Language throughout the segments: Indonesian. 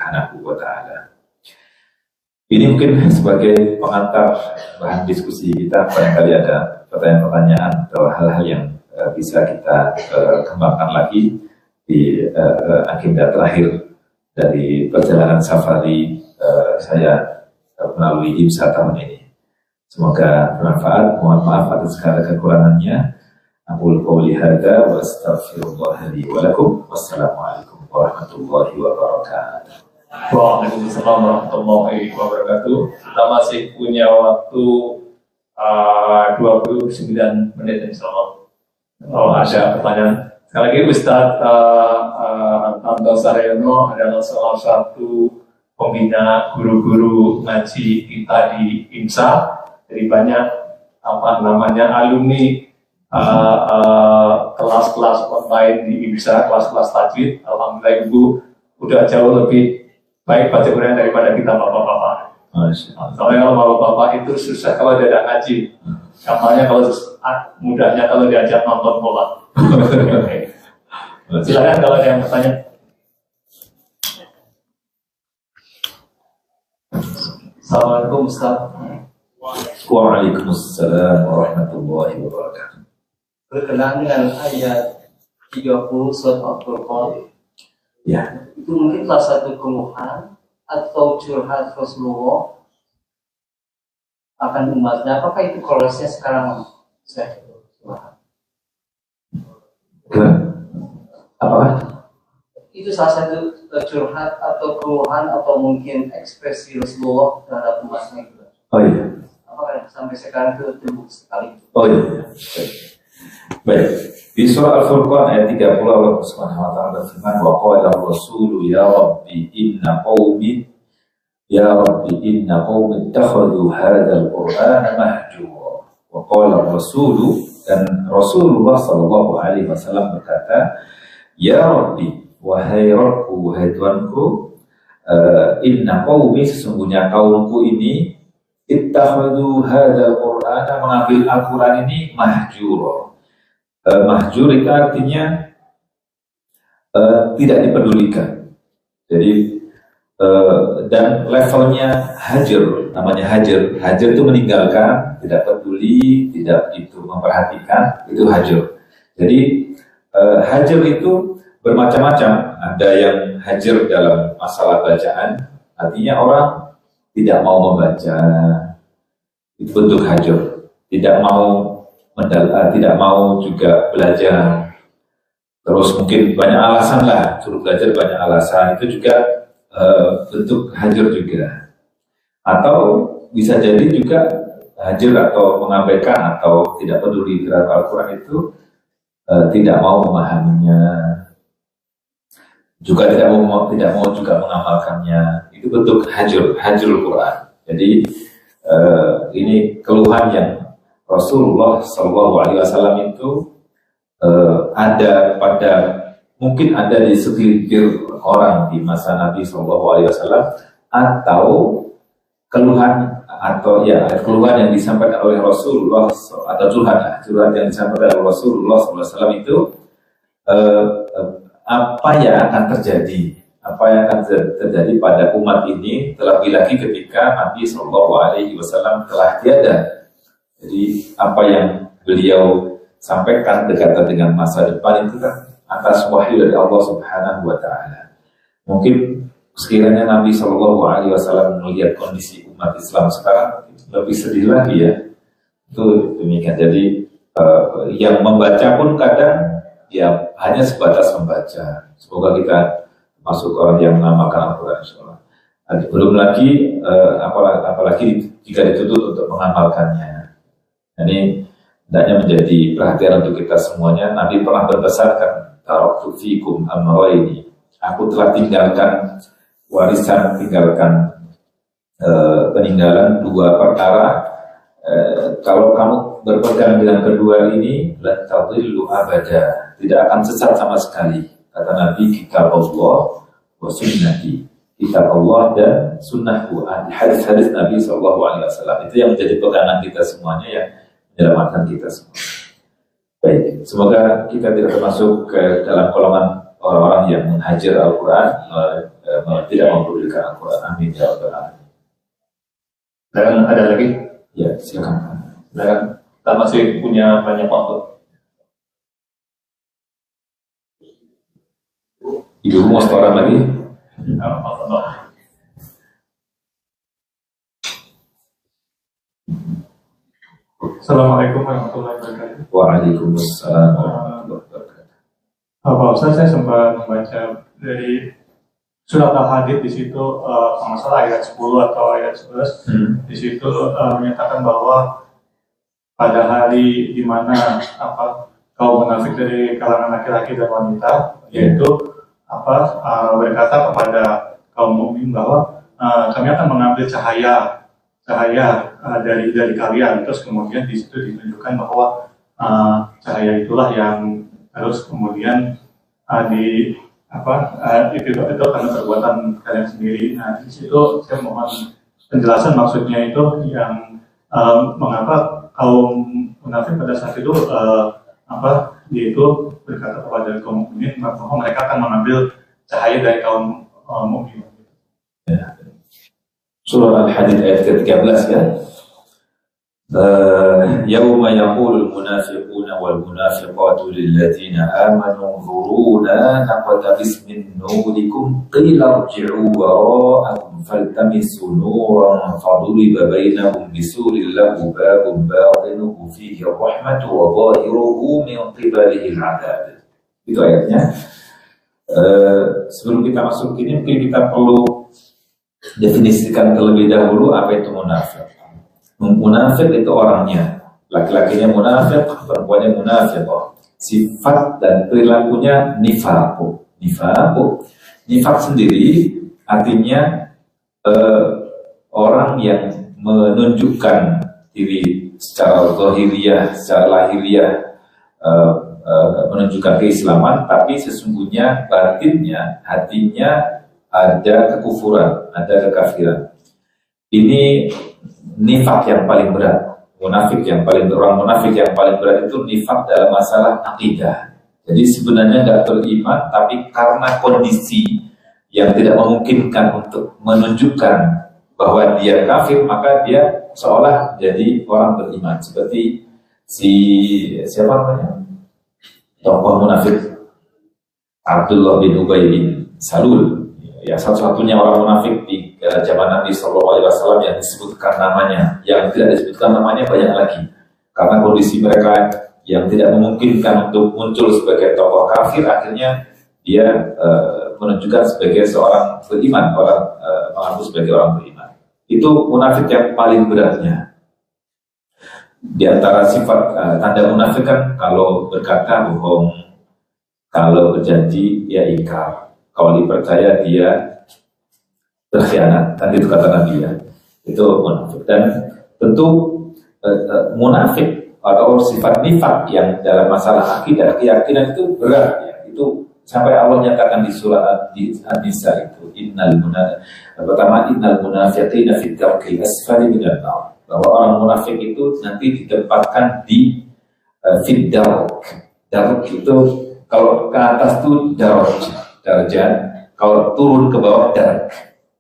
Subhanahu wa ta'ala. Ini mungkin sebagai pengantar bahan diskusi kita. Barangkali ada pertanyaan-pertanyaan atau hal-hal yang bisa kita kembangkan lagi di agenda terakhir dari perjalanan safari saya melalui IMSA tahun ini. Semoga bermanfaat. Mohon maaf atas segala kekurangannya. Aqulu qouli hadza wa astaghfirullah li wa lakum. Wassalamualaikum warahmatullahi wabarakatuh. Waalaikumsalam warahmatullahi wabarakatuh. Kita masih punya waktu 29 menit insyaallah. Kalau ada pertanyaan, sekali lagi Ustadz Anto Saryono adalah salah satu pembina guru-guru ngaji kita di IMSA. Jadi banyak alumni kelas-kelas online di IMSA, kelas-kelas tajwid. Alhamdulillah Ibu udah jauh lebih baik baca Quran daripada kita bapak-bapak. Soalnya kalau bapak-bapak itu susah kalau diajak ngaji. Kampanye kalau mudahnya kalau diajak nonton bola. Silakan kalau ada yang bertanya. Assalamualaikum Ustaz. Waalaikumsalam warahmatullahi wabarakatuh. Berkenaan dengan ayat 30 surat Al-Furqan. Ya. Itu mungkin salah satu keluhan atau curhat Rasulullah akan umatnya. Apakah itu kolosnya sekarang? Apakah? Itu salah satu curhat atau keluhan atau mungkin ekspresi Rasulullah terhadap umatnya. Oh iya. Apakah sampai sekarang itu tumbuh sekali? Oh iya. Baik. Di surah Al-Furqan ayat 30 Allah Subhanahu wa taala berfirman wa qala ar-rasulu ya rabbi inna qaumi ittakhadhu hadzal qur'ana mahjura. Wa qala ar-rasulu, dan Rasulullah sallallahu alaihi wasallam berkata, ya rabbi, wahai Rabbku, wahai Tuanku, inna qaumi, sesungguhnya kaumku ini ittakhadhu hadzal qur'ana, mengambil Al-Qur'an ini mahjura. Mahjur itu artinya tidak dipedulikan. Jadi dan levelnya hajar, namanya hajar. Hajar itu meninggalkan, tidak peduli, tidak itu memperhatikan, itu hajar. Jadi hajar itu bermacam-macam. Ada yang hajar dalam masalah bacaan, artinya orang tidak mau membaca, itu bentuk hajar. Tidak mau juga belajar, terus mungkin banyak alasan lah, suruh belajar banyak alasan, itu juga bentuk hajar juga. Atau bisa jadi juga hajar atau mengabaikan atau tidak peduli terhadap Al-Quran itu tidak mau memahaminya, juga tidak mau juga mengamalkannya. Itu bentuk hajar Al-Quran. Jadi ini keluhan yang Rasulullah SAW itu mungkin ada di segelintir orang di masa Nabi SAW, atau keluhan yang disampaikan oleh Rasulullah, atau curhat yang disampaikan oleh Rasulullah SAW itu apa yang akan terjadi pada umat ini terlebih lagi ketika Nabi SAW telah tiada. Jadi apa yang beliau sampaikan berkaitan dengan masa depan itu kan atas wahyu dari Allah Subhanahu wa taala. Mungkin sekiranya Nabi SAW melihat kondisi umat Islam sekarang lebih sedih lagi ya. Itu demikian. Jadi yang membaca pun kadang ya hanya sebatas membaca. Semoga kita masuk orang yang mengamalkan Al-Quran insyaallah. Belum lagi apalagi jika dituntut untuk mengamalkannya. Ini hendaknya menjadi perhatian untuk kita semuanya. Nabi pernah berpesan kan, taraktu fikum amrayni, aku telah tinggalkan peninggalan dua perkara. Kalau kamu berpegang dengan kedua ini, la tadillu abada, tidak akan sesat sama sekali. Kata Nabi, kitab Allah wa sunnati, kitab Allah dan sunnahku, hadis-hadis Nabi SAW. Itu yang menjadi pegangan kita semuanya, yang menyelamatkan kita semua. Baik, semoga kita tidak termasuk ke dalam golongan orang-orang yang menghajar Al-Quran, tidak memperdulikan Al-Quran. Amin ya rabbal alamin. Dan ada lagi? Ya, silakan. Silakan. Kita masih punya banyak waktu. Ibu mau setoran lagi? Assalamualaikum warahmatullahi wabarakatuh. Waalaikumsalam warahmatullahi wabarakatuh. Pak Ustaz, saya sempat membaca dari surat Al-Hadid di situ masalah ayat 10 atau ayat 11 di situ menyatakan bahwa pada hari di mana kaum munafik dari kalangan laki-laki dan wanita yaitu berkata kepada kaum mukmin bahwa kami akan mengambil cahaya dari kalian, terus kemudian di situ ditunjukkan bahwa cahaya itulah yang harus kemudian itu karena perbuatan kalian sendiri. Nah, di situ saya mohon penjelasan maksudnya itu yang mengapa kaum munafik pada saat itu yaitu berkata kepada kaum mukmin bahwa mereka akan mengambil cahaya dari kaum mukmin. Ya. Surah Al-Hadid ayat ke-13 ya. Yauma yaqulul munafiquna wal munafiqatu lil ladzina amanu nzuruna naqtabis min nurikum qila irji'u wara'akum faltamisu nuran faduriba bainahum bisurin lahu babun batinuhu fihi ar-rahmatu wa zahiruhu min qibalihi al-'adab. Itu ayatnya. Sebelum kita masuk ini mungkin kita perlu definisikan terlebih dahulu apa itu munafik. Munafik itu orangnya, laki-lakinya munafik, perempuannya munafik. Sifat dan perilakunya nifaq. Nifaq sendiri artinya orang yang menunjukkan diri secara zahiriyah, secara lahiriah, menunjukkan keislaman, tapi sesungguhnya batinnya, hatinya ada kekufuran, ada kekafiran. Ini nifak yang paling berat. Orang munafik yang paling berat itu nifak dalam masalah akidah. Jadi sebenarnya nggak beriman, tapi karena kondisi yang tidak memungkinkan untuk menunjukkan bahwa dia kafir, maka dia seolah jadi orang beriman. Seperti siapa namanya? Tokoh munafik Abdullah bin Ubay bin Salul. Ya, satu-satunya orang munafik di zaman Nabi SAW yang disebutkan namanya, yang tidak disebutkan namanya banyak lagi. Karena kondisi mereka yang tidak memungkinkan untuk muncul sebagai tokoh kafir, akhirnya dia menunjukkan sebagai seorang beriman, mengaku sebagai orang beriman. Itu munafik yang paling beratnya. Di antara sifat tanda munafik kan kalau berkata bohong, kalau berjanji ya ingkar. Kalau dipercaya dia berkhianat, tadi itu kata Nabi ya, itu munafik. Dan tentu munafik atau sifat nifak yang dalam masalah akidah, keyakinan itu berat ya. Itu sampai Allah nyatakan di surah An-Nisa itu innal munafiqina fid darkil asfali minan nar, bahwa orang munafik itu nanti ditempatkan di fid dark. Dark itu kalau ke atas itu darajat, kalau turun ke bawah darat.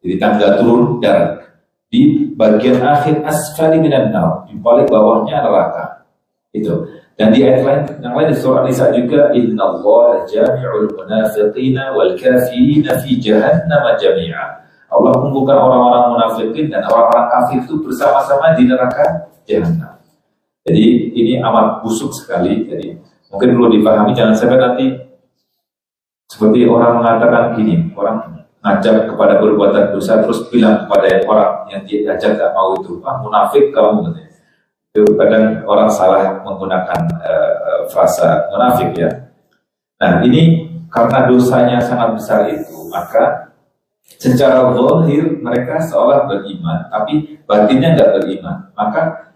Jadi tangga turun darat. Di bagian akhir asfali minan nar, di balik bawahnya neraka. Itu. Dan di ayat lain, yang lain di surah Nisa juga, innallaha jami'ul munafiqina wal kafirina fi jahannam jami'a. Allah kumpulkan orang-orang munafikin dan orang-orang kafir itu bersama-sama di neraka jahannam. Jadi ini amat busuk sekali. Jadi mungkin perlu dipahami, jangan sampai nanti seperti orang mengatakan gini, orang ngajak kepada perbuatan dosa terus bilang kepada orang yang diajak gak mau itu, munafik kamu. Itu kadang orang salah menggunakan frasa munafik ya. Nah ini karena dosanya sangat besar itu, maka secara zahir mereka seolah beriman, tapi batinnya nggak beriman. Maka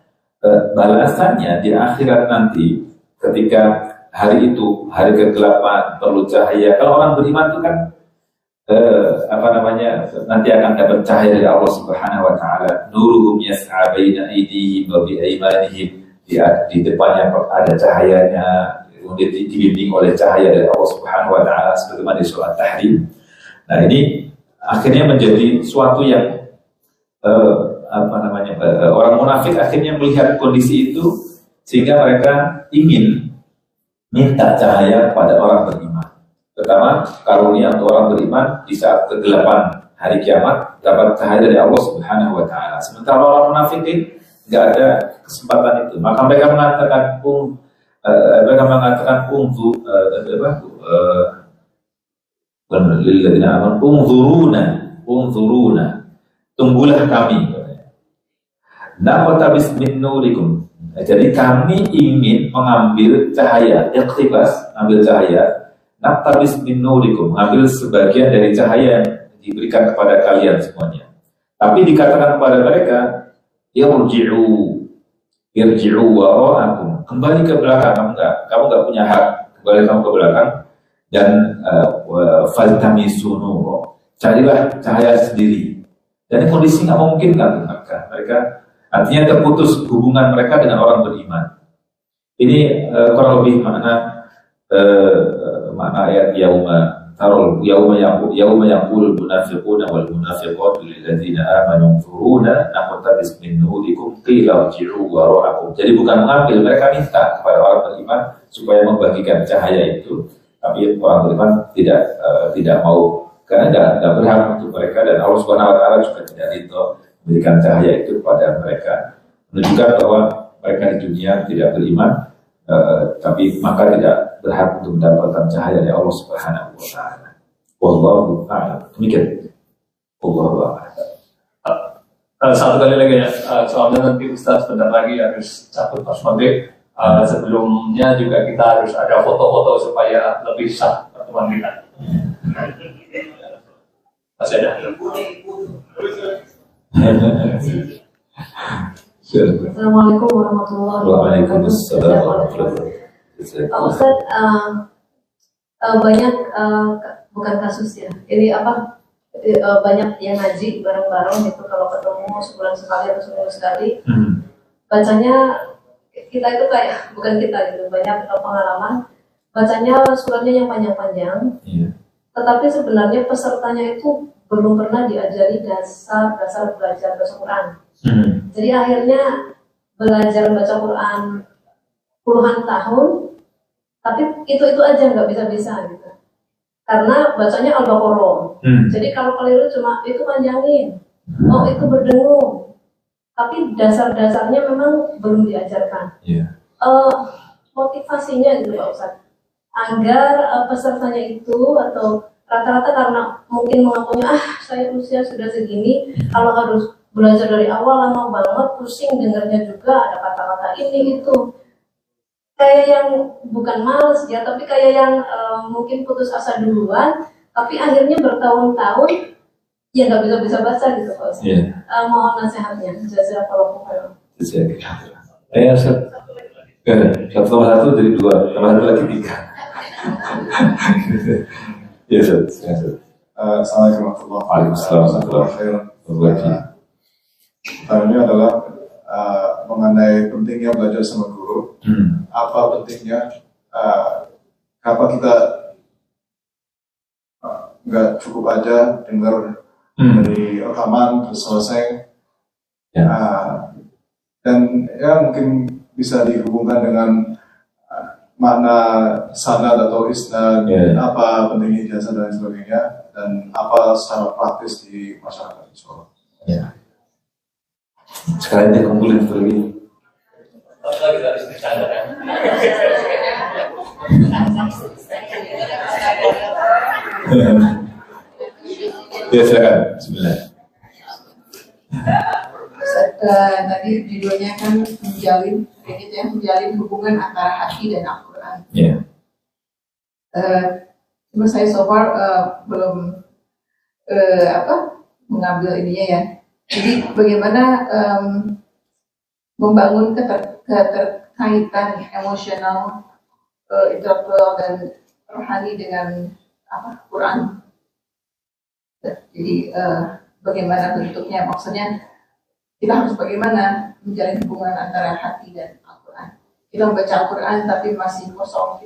balasannya di akhirat nanti ketika hari itu, hari kegelapan, perlu cahaya. Kalau orang beriman itu kan nanti akan dapat cahaya dari Allah Subhanahu wa taala. Nuruhum yas'a baina aydihim wa bi aymanihim. Di depannya ada cahayanya, kemudian dibimbing oleh cahaya dari Allah Subhanahu wa taala sebagaimana di surah Tahrim. Nah, ini akhirnya menjadi suatu yang orang munafik akhirnya melihat kondisi itu sehingga mereka ingin minta cahaya pada orang beriman. Pertama, karunia untuk orang beriman di saat kegelapan hari kiamat dapat cahaya dari Allah Subhanahu wa taala. Sementara orang munafik tidak ada kesempatan itu. Maka mereka mengatakan unzuruna, tunggulah kami. Naqtabis min nurikum. Jadi kami ingin mengambil cahaya, iqtibas, ambil cahaya, naqtabis min nurikum, mengambil sebagian dari cahaya yang diberikan kepada kalian semuanya. Tapi dikatakan kepada mereka, irji'u wara'akum, kembali ke belakang, kamu enggak punya hak, kembali kamu ke belakang dan faltamisu nura, carilah cahaya sendiri. Dan kondisi nggak mungkin kan mereka artinya terputus hubungan mereka dengan orang beriman. Ini kurang lebih makna ayat yauma yaqulul munafiquna wal munafiqatu lil ladzina amanu unzuruna naqtabis min nurikum qila irji'u wara'akum. Jadi bukan mengambil, mereka minta kepada orang beriman supaya membagikan cahaya itu, tapi orang beriman tidak mau, karena tidak berhak untuk mereka, dan Allah Subhanahu wa taala juga tidak ridho memberikan cahaya itu kepada mereka, menunjukkan bahwa mereka di dunia tidak beriman, tapi maka tidak berhak untuk mendapatkan cahaya dari Allah Subhanahu wa taala. Wallahu a'lam. Demikian. Wallahu a'lam. Satu kali lagi ya, soalnya nanti Ustaz sebentar lagi harus cabut pas maghrib. Sebelumnya juga kita harus ada foto-foto supaya lebih sah pertemuan kita. Masih ada. Assalamualaikum warahmatullahi wabarakatuh. Pak Ustadz, banyak bukan kasus ya, ini banyak yang ngaji bareng-bareng gitu, kalau ketemu sebulan sekali atau seminggu sekali, bacanya kita itu kayak, bukan kita gitu, banyak pengalaman bacanya suratnya yang panjang-panjang, tetapi sebenarnya pesertanya itu belum pernah diajari dasar belajar baca Quran. Jadi akhirnya belajar baca Quran puluhan tahun, tapi itu aja nggak bisa gitu. Karena bacanya Al-Baqarah. Jadi kalau keliru cuma itu panjangin, itu berdengung, tapi dasar-dasarnya memang belum diajarkan. Motivasinya gitu Pak Ustadz, agar pesertanya itu atau rata-rata karena mungkin mengakunya saya usia sudah segini, kalau harus belajar dari awal lama banget, pusing dengarnya juga, ada kata-kata ini itu, kayak yang bukan males ya, tapi kayak yang mungkin putus asa duluan, tapi akhirnya bertahun-tahun ya nggak bisa baca gitu Pak Ustadz. Mohon nasihatnya. Jazakallahu khairan. Satu tambah satu jadi dua, tambah satu lagi tiga. Ya, Assalamualaikum warahmatullahi wabarakatuh. Ini adalah mengenai pentingnya belajar sama guru. Apa pentingnya? Kenapa kita nggak cukup aja dengar dari rekaman terus selesai? Dan ya mungkin bisa dihubungkan dengan makna sanad atau isnad, apa pentingnya ijazah dan sebagainya, dan apa secara praktis di masyarakat Solo. Sekarang dia kumpulin pergi. Kita harus bercanda ya. Ya silakan. Bismillah. Tadi judulnya kan menjalin hubungan antara hati dan Al-Quran. Cuma saya so far belum mengambil ininya ya. Jadi bagaimana membangun keterkaitan emosional, intelektual dan rohani dengan Quran. Jadi bagaimana bentuknya? Maksudnya kita harus bagaimana menjalin hubungan antara hati dan Al-Quran. Kita membaca Al-Quran tapi masih kosong.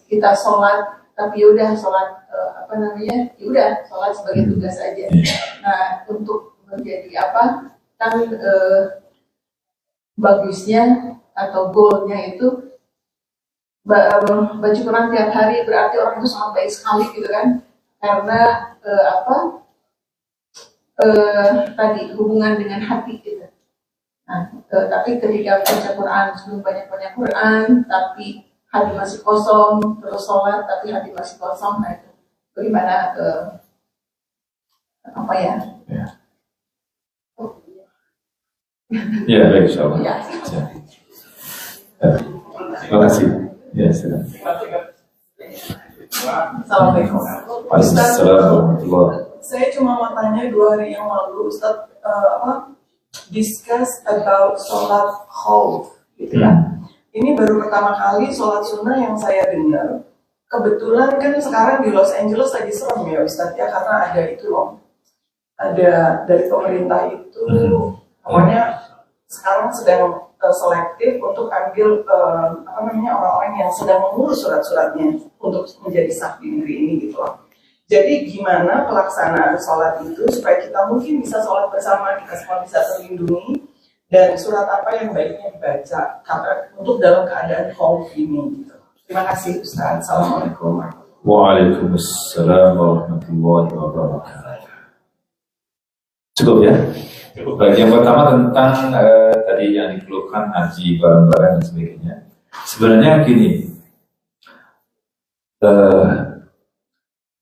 Kita sholat tapi yaudah sholat yaudah sholat sebagai tugas aja. Nah untuk menjadi apa kan bagusnya atau goalnya itu baca Quran tiap hari, berarti orang itu sangat baik sekali gitu kan, karena tadi hubungan dengan hati gitu. Nah, tapi ketika baca Quran, sebelum banyak Quran, tapi hati masih kosong, terus sholat tapi hati masih kosong, nah itu bagaimana Ya, baik, insyaallah. Ya. Terima kasih. Ya, silakan. Assalamualaikum. Waalaikumsalam. Saya cuma mau tanya 2 hari yang lalu Ustaz discuss about sholat khauf gitu ya. Ini baru pertama kali sholat sunnah yang saya dengar. Kebetulan kan sekarang di Los Angeles lagi serem ya Ustaz ya, karena ada itu loh. Ada dari pemerintah itu pokoknya sekarang sedang selektif untuk ambil orang-orang yang sedang mengurus surat-suratnya untuk menjadi sah di negeri ini gitu loh. Jadi gimana pelaksanaan sholat itu supaya kita mungkin bisa sholat bersama, kita semua bisa terlindungi, dan surat apa yang baiknya dibaca untuk dalam keadaan khauf ini gitu. Terima kasih Ustaz. Assalamualaikum. Waalaikumsalam warahmatullahi wabarakatuh. Cukup ya? Baik, yang pertama tentang tadi yang dikeluhkan haji bareng-bareng dan sebagainya. Sebenarnya gini,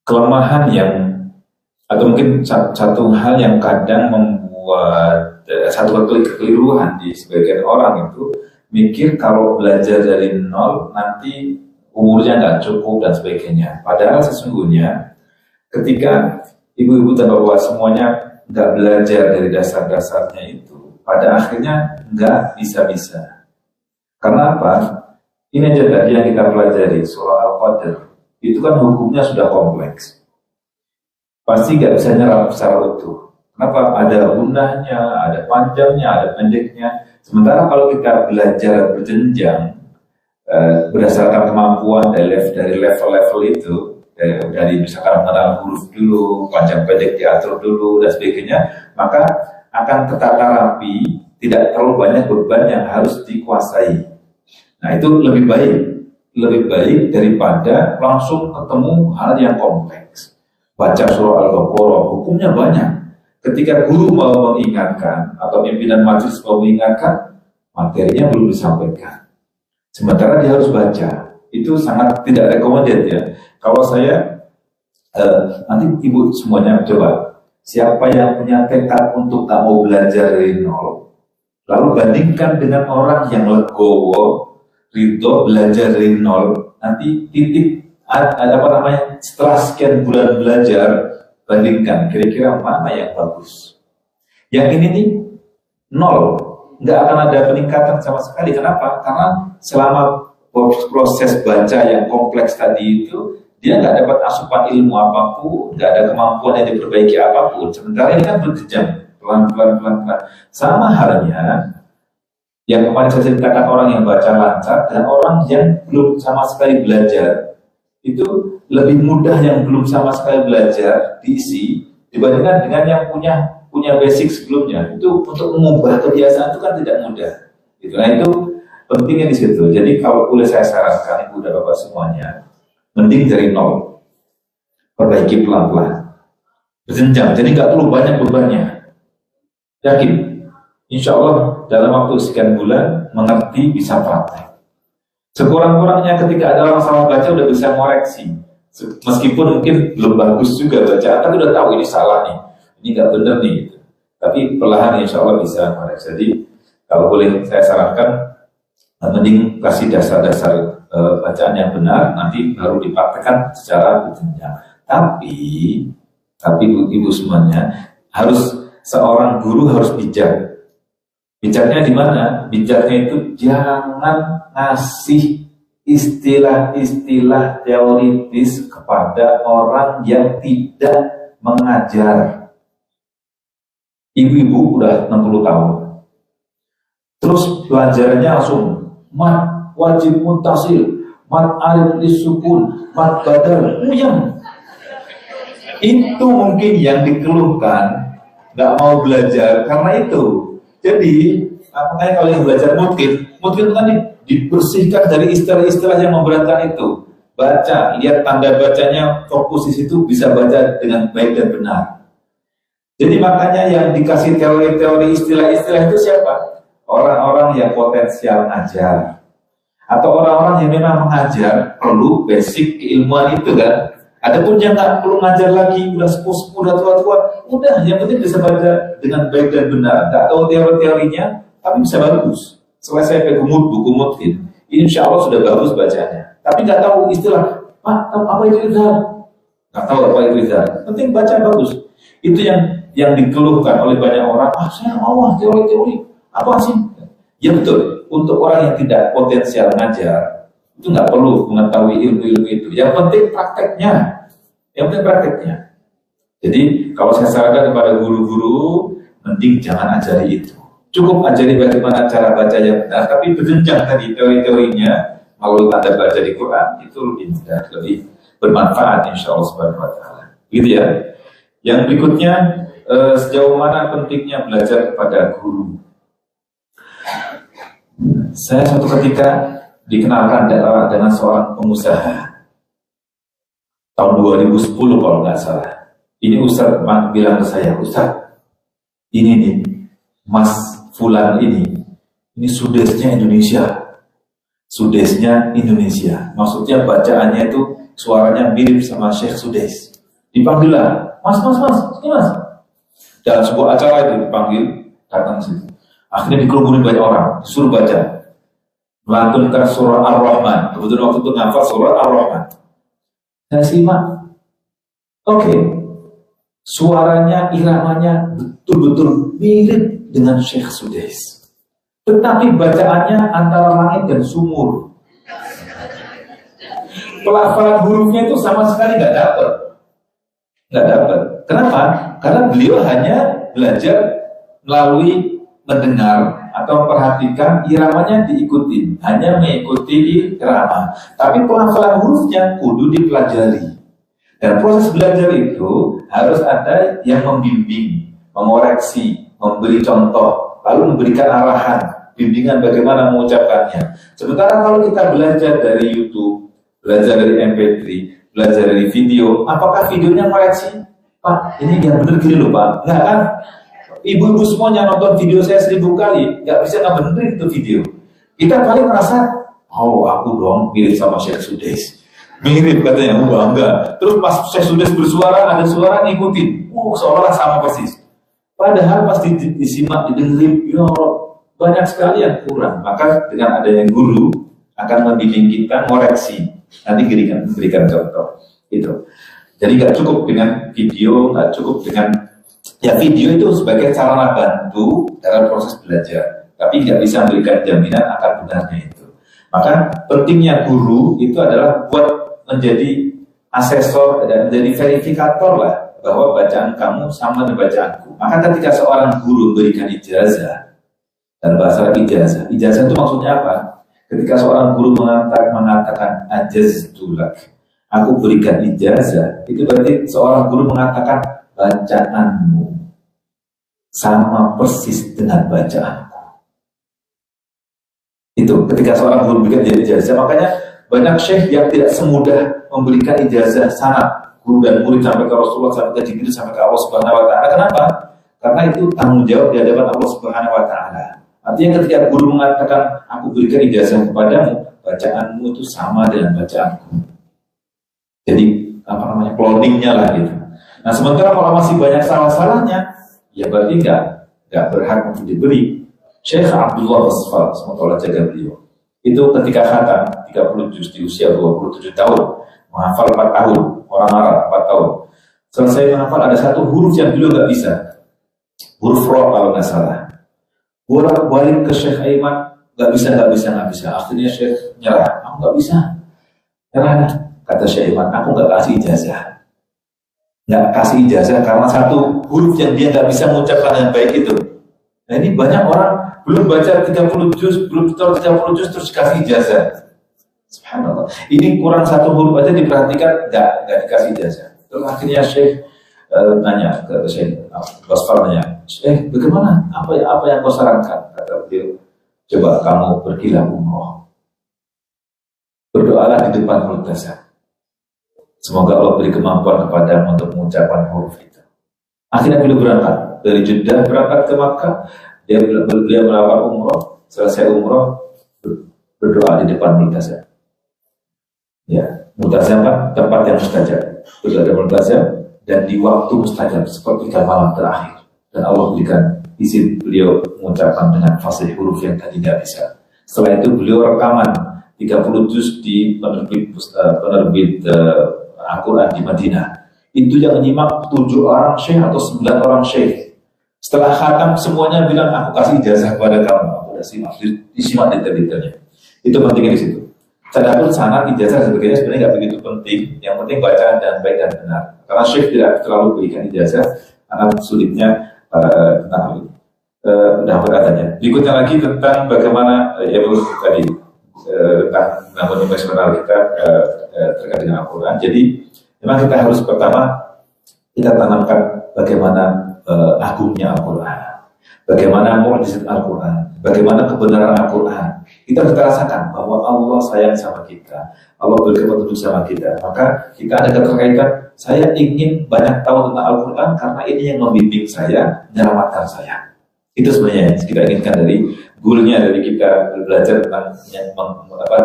kelemahan yang atau mungkin satu hal yang kadang membuat satu kekeliruan di sebagian orang itu mikir kalau belajar dari nol nanti umurnya nggak cukup dan sebagainya. Padahal sesungguhnya ketika ibu-ibu dan bapak semuanya nggak belajar dari dasar-dasarnya itu, pada akhirnya nggak bisa-bisa. Karena apa? Ini aja tadi yang kita pelajari surah Al-Qadr. Itu kan hukumnya sudah kompleks. Pasti nggak bisa nyerap secara utuh. Kenapa? Ada gunahnya, ada panjangnya, ada pendeknya. Sementara kalau kita belajar berjenjang berdasarkan kemampuan dari level-level itu, dari misalkan mengenal huruf dulu, panjang pendek diatur dulu dan sebagainya, maka akan tertata rapi, tidak terlalu banyak beban yang harus dikuasai. Nah itu lebih baik daripada langsung ketemu hal yang kompleks. Baca surah Al-Baqarah, hukumnya banyak. Ketika guru mau mengingatkan atau pimpinan majelis mau mengingatkan, materinya belum disampaikan. Sementara dia harus baca. Itu sangat tidak recommended ya. Kalau saya nanti ibu semuanya coba, siapa yang punya tekad untuk tak mau belajar dari nol, lalu bandingkan dengan orang yang legowo, ridho belajar dari nol, nanti titik setelah sekian bulan belajar, bandingkan kira-kira mana yang bagus. Yang ini nih nol, nggak akan ada peningkatan sama sekali. Kenapa? Karena selama proses baca yang kompleks tadi itu, dia nggak dapat asupan ilmu apapun, nggak ada kemampuan yang diperbaiki apapun. Sementara ini kan berjejak, pelan-pelan. Sama halnya yang kemarin saya ceritakan, orang yang baca lancar dan orang yang belum sama sekali belajar, itu lebih mudah yang belum sama sekali belajar diisi dibandingkan dengan yang punya basic sebelumnya. Itu untuk mengubah kebiasaan itu kan tidak mudah. Gitu. Nah itu pentingnya di situ. Jadi kalau boleh saya sarankan ibu dan bapak semuanya, mending dari nol, perbaiki pelan-pelan, berjenjang. Jadi nggak perlu banyak bebannya. Yakin, insya Allah dalam waktu sekian bulan mengerti, bisa praktek. Sekurang-kurangnya ketika ada orang salah baca udah bisa koreksi. Meskipun mungkin belum bagus juga bacaan, tapi udah tahu ini salah nih, ini nggak benar nih. Gitu. Tapi perlahan insya Allah bisa koreksi. Jadi kalau boleh saya sarankan, mending kasih dasar-dasar bacaan yang benar, nanti baru dipraktekkan secara berjenjang. Tapi ibu semuanya harus, seorang guru harus bijak. Bijaknya di mana? Bijaknya itu jangan ngasih istilah-istilah teoritis kepada orang yang tidak mengajar. Ibu-ibu udah 60 tahun. Terus pelajarannya langsung mat, wajib, mutasil, mat alif lisukun, mat badal, puyeng. Itu mungkin yang dikeluhkan, nggak mau belajar karena itu. Jadi, makanya kalau yang belajar mungkin itu kan dibersihkan dari istilah-istilah yang memberatkan itu. Baca, lihat tanda bacanya, fokus di situ, bisa baca dengan baik dan benar. Jadi makanya yang dikasih teori-teori istilah-istilah itu siapa? Orang-orang yang potensial ngajar. Atau orang-orang yang memang mengajar perlu basic keilmuan itu kan. Adapun yang nggak perlu ngajar lagi, udah sepuh-sepuh, udah tua-tua, udah yang penting bisa baca dengan baik dan benar. Nggak tahu teori-teorinya, tapi bisa bagus. Selesai pakai buku Mutfid, insya Allah sudah bagus bacanya. Tapi nggak tahu istilah, Pak, apa itu izhar? Nggak tahu apa itu izhar. Penting baca bagus. Itu yang dikeluhkan oleh banyak orang. Saya mau teori-teori, apa sih? Ya betul. Untuk orang yang tidak potensial ngajar, itu nggak perlu mengetahui ilmu-ilmu itu. Yang penting prakteknya. Jadi kalau saya sarankan kepada guru-guru, mending jangan ajari itu. Cukup ajari bagaimana cara baca yang benar, tapi berjenjang tadi teori-teorinya, kalau Anda baca di Quran, itu lebih mudah, lebih bermanfaat insya Allah subhanahu wa ta'ala. Gitu ya. Yang berikutnya, sejauh mana pentingnya belajar kepada guru. Saya suatu ketika dikenalkan dengan seorang pengusaha tahun 2010 kalau nggak salah. Ini Ustaz bilang ke saya, Ustaz, ini nih Mas Fulan ini sudesnya Indonesia, maksudnya bacaannya itu suaranya mirip sama Syekh Sudes. Dipanggil lah, Mas, ini Mas. Dalam sebuah acara itu dipanggil, datang situ. Akhirnya dikerumunin banyak orang, disuruh baca. Melantunkan surah Ar-Rahman. Kebetulan waktu itu ngafal surah Ar-Rahman. Saya simak. Oke. Suaranya, iramanya betul-betul mirip dengan Syekh Sudes. Tetapi bacaannya antara langit dan sumur. Pelafalan hurufnya itu sama sekali nggak dapat. Kenapa? Karena beliau hanya belajar melalui mendengar atau memperhatikan iramanya diikuti, hanya mengikuti irama. Tapi pelafalan hurufnya kudu dipelajari. Dan proses belajar itu harus ada yang membimbing, mengoreksi, memberi contoh, lalu memberikan arahan, bimbingan bagaimana mengucapkannya. Sementara kalau kita belajar dari YouTube, belajar dari MP3, belajar dari video, apakah videonya koreksi? Pak, ini yang benar gini loh Pak. Enggak kan? Ibu-ibu semuanya nonton video saya 1000 kali, nggak bisa nggak benerin itu video. Kita paling merasa, oh aku dong mirip sama Syekh Sudes. Mirip katanya, bangga. Terus pas Syekh Sudes bersuara, ada suara ngikutin. Seolah-olah sama persis. Padahal pas disimak, didengerin, ya banyak sekali yang kurang. Maka dengan adanya guru akan membimbing kita koreksi. Nanti memberikan contoh. Itu. Jadi nggak cukup dengan video, nggak cukup dengan video itu sebagai sarana bantu dalam proses belajar, tapi nggak bisa memberikan jaminan akan benarnya itu. Maka pentingnya guru itu adalah buat menjadi asesor dan menjadi verifikator lah bahwa bacaan kamu sama dengan bacaanku. Maka ketika seorang guru memberikan ijazah, dan bahasa ijazah itu maksudnya apa? Ketika seorang guru mengatakan ajaztulak, aku berikan ijazah, itu berarti seorang guru mengatakan bacaanmu sama persis dengan bacaanku. Itu ketika seorang guru memberikan ijazah. Makanya banyak syekh yang tidak semudah memberikan ijazah sanad guru dan murid sampai ke Rasulullah, sampai ke Jibril, sampai ke Allah Subhanahu wa ta'ala. Kenapa? Karena itu tanggung jawab di hadapan Allah Subhanahu wa ta'ala. Artinya ketika guru mengatakan aku berikan ijazah kepadamu, bacaanmu itu sama dengan bacaanku. Jadi cloningnya lah gitu. Nah sementara kalau masih banyak salah-salahnya, ya berarti nggak berhak untuk diberi. Syekh Abdullah Wasfal, semoga Allah jaga beliau. Itu ketika khatam 30 juz di usia 27 tahun, menghafal 4 tahun, orang Arab 4 tahun. Selesai menghafal ada satu huruf yang beliau nggak bisa, huruf ro kalau nggak salah. Bolak-balik ke Syekh Aiman, nggak bisa. Akhirnya Syekh nyerah, aku nggak bisa. Nyerah, kata Syekh Aiman, aku nggak kasih ijazah. Nggak kasih ijazah karena satu huruf yang dia nggak bisa mengucapkan dengan baik itu. Nah ini banyak orang belum baca 30 juz, belum tahu 30 juz terus kasih ijazah. Subhanallah. Ini kurang satu huruf aja diperhatikan, nggak dikasih ijazah. Terus akhirnya Syekh nanya ke Syekh Basfar, nanya, bagaimana? Apa yang kau sarankan? Kata beliau, coba kamu pergilah umroh, berdoalah di depan multazam. Semoga Allah beri kemampuan kepadamu untuk mengucapkan huruf itu. Akhirnya beliau berangkat dari Jeddah, berangkat ke Makkah. Beliau melakukan umroh. Selesai umroh, berdoa di depan multazam. Ya, multazam kan tempat yang mustajab. Berdoa di multazam dan di waktu mustajab seperti malam terakhir. Dan Allah berikan izin beliau mengucapkan dengan fasih huruf yang tadi tidak bisa. Setelah itu beliau rekaman 30 juz di penerbit Al-Quran di Madinah. Itu yang menyimak 7 orang syekh atau 9 orang syekh. Setelah khatam semuanya bilang, aku kasih ijazah kepada kamu. Aku udah disimak detail-detailnya. Itu pentingnya di situ. Adapun sanad, ijazah sebagainya sebenarnya nggak begitu penting. Yang penting baca dan baik dan benar. Karena syekh tidak terlalu berikan ijazah karena sulitnya tentang hal ini. Udah berkatanya. Berikutnya lagi tentang bagaimana tadi tentang namun emosional kita terkait dengan Al-Quran. Jadi memang kita harus pertama kita tanamkan bagaimana agungnya Al-Quran, bagaimana mukjizat Al-Quran, bagaimana kebenaran Al-Quran. Kita rasakan bahwa Allah sayang sama kita, Allah beri petunjuk sama kita. Maka kita ada keterkaitan. Saya ingin banyak tahu tentang Al-Quran karena ini yang membimbing saya, menyelamatkan saya. Itu sebenarnya yang kita inginkan dari goalnya dari kita belajar tentang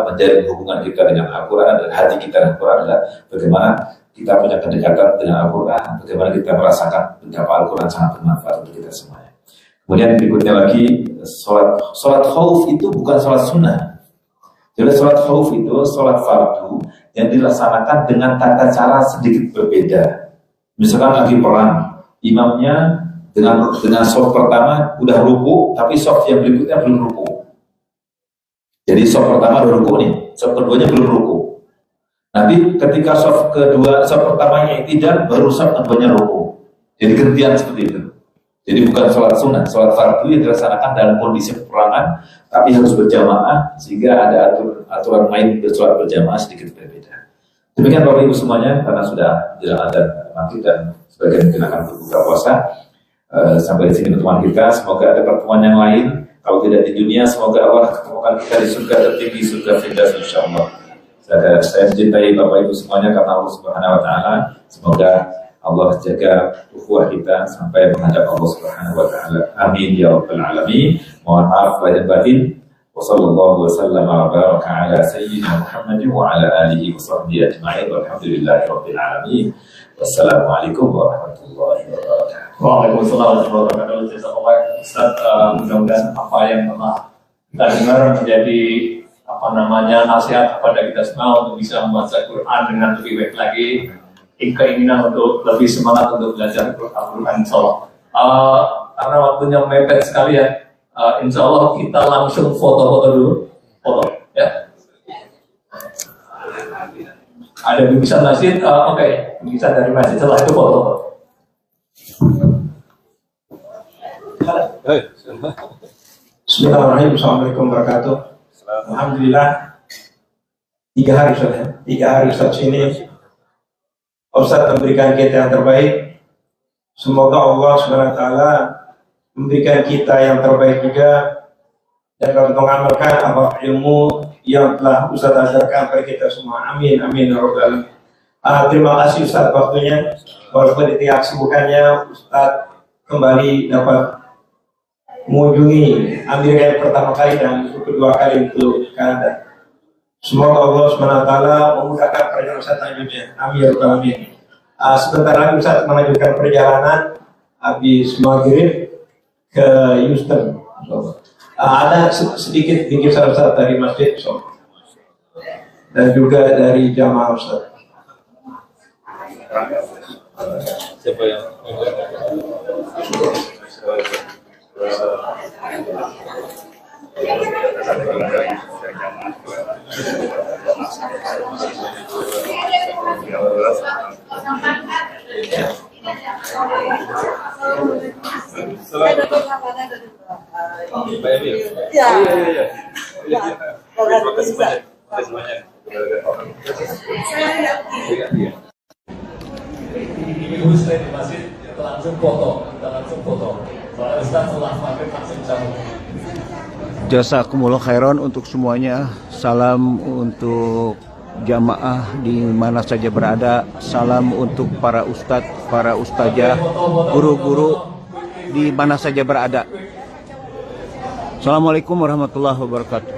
menjalin hubungan kita dengan Al-Quran dan hati kita dengan Al-Quran adalah bagaimana kita punya kedekatan dengan Al-Quran, bagaimana kita merasakan betapa Al-Quran sangat bermanfaat untuk kita semuanya. Kemudian berikutnya lagi sholat khauf itu bukan sholat sunnah. Jadi sholat khauf itu sholat fardu yang dilaksanakan dengan tata cara sedikit berbeda. Misalkan lagi perang, imamnya dengan soft pertama udah ruku, tapi soft yang berikutnya belum ruku. Jadi soft pertama udah ruku nih, soft keduanya belum ruku. Nanti ketika soft pertamanya tidak, baru soft keduanya ruku. Jadi gantian seperti itu. Jadi bukan sholat sunnah, sholat fardu yang dilaksanakan dalam kondisi peperangan, tapi harus berjamaah sehingga ada aturan main bersolat berjamaah sedikit berbeda. Demikian Bapak Ibu semuanya, karena sudah jelang adzan maghrib dan sebagian mungkin akan berbuka puasa. Sampai di sini pertemuan kita. Semoga ada pertemuan yang lain. Kalau tidak di dunia, semoga Allah ketemukan kita di surga tertinggi, surga Firdaus insyaallah. Saya mencintai Bapak Ibu semuanya karena Allah Subhanahu wa taala. Semoga Allah jaga ukhuwah kita sampai menghadap Allah Subhanahu wa taala. Amin ya rabbal alamin. Mohon maaf lahir batin. Wassallallahu wasallam wa baraka ala sayyidina Muhammad wa ala alihi wa sahbihi ajma'in. Walhamdulillahi rabbil alamin. Wassalamualaikum warahmatullahi wabarakatuh. Waalaikumsalam warahmatullahi wabarakatuh. Ustaz, mudah-mudahan apa yang telah kita dengar menjadi nasihat kepada kita semua untuk bisa membaca Quran dengan lebih baik lagi. Keinginan untuk lebih semangat untuk belajar Al-Quran insyaallah. Karena waktunya mepet sekali ya, insyaallah kita langsung foto-foto dulu. Foto ya. Ada bingkisan masjid, oke. Bingkisan dari masjid setelah itu foto. Bismillahirrahmanirrahim. Assalamualaikum warahmatullahi wabarakatuh. Alhamdulillah 3 hari Ustaz, 3 hari Ustaz sini Ustaz memberikan kita yang terbaik. Semoga Allah SWT memberikan kita yang terbaik juga dan mengamalkan apa ilmu yang telah Ustaz ajarkan kepada kita semua. Amin, amin, ya rabbal alamin. Terima kasih Ustaz waktunya. Walaupun di tiap kesibukannya Ustaz kembali dapat mengunjungi Amerika yang pertama kali dan kedua kali untuk Kanada. Semoga Allah SWT memudahkan perjalanan Ustaz selanjutnya. Amin ya rabbal alamin. Sebentar lagi Ustaz melanjutkan perjalanan habis maghrib ke Houston. Ada sedikit bingkisan Ustaz dari masjid dan juga dari jamaah Ustaz. Siapa yang Ibu saya di masjid kita langsung foto. Soalnya Ustaz setelah maghrib langsung cabut. Jazakumullah khairan untuk semuanya. Salam untuk jamaah di mana saja berada. Salam untuk para ustadz, para ustazah, guru-guru di mana saja berada. Assalamualaikum warahmatullahi wabarakatuh.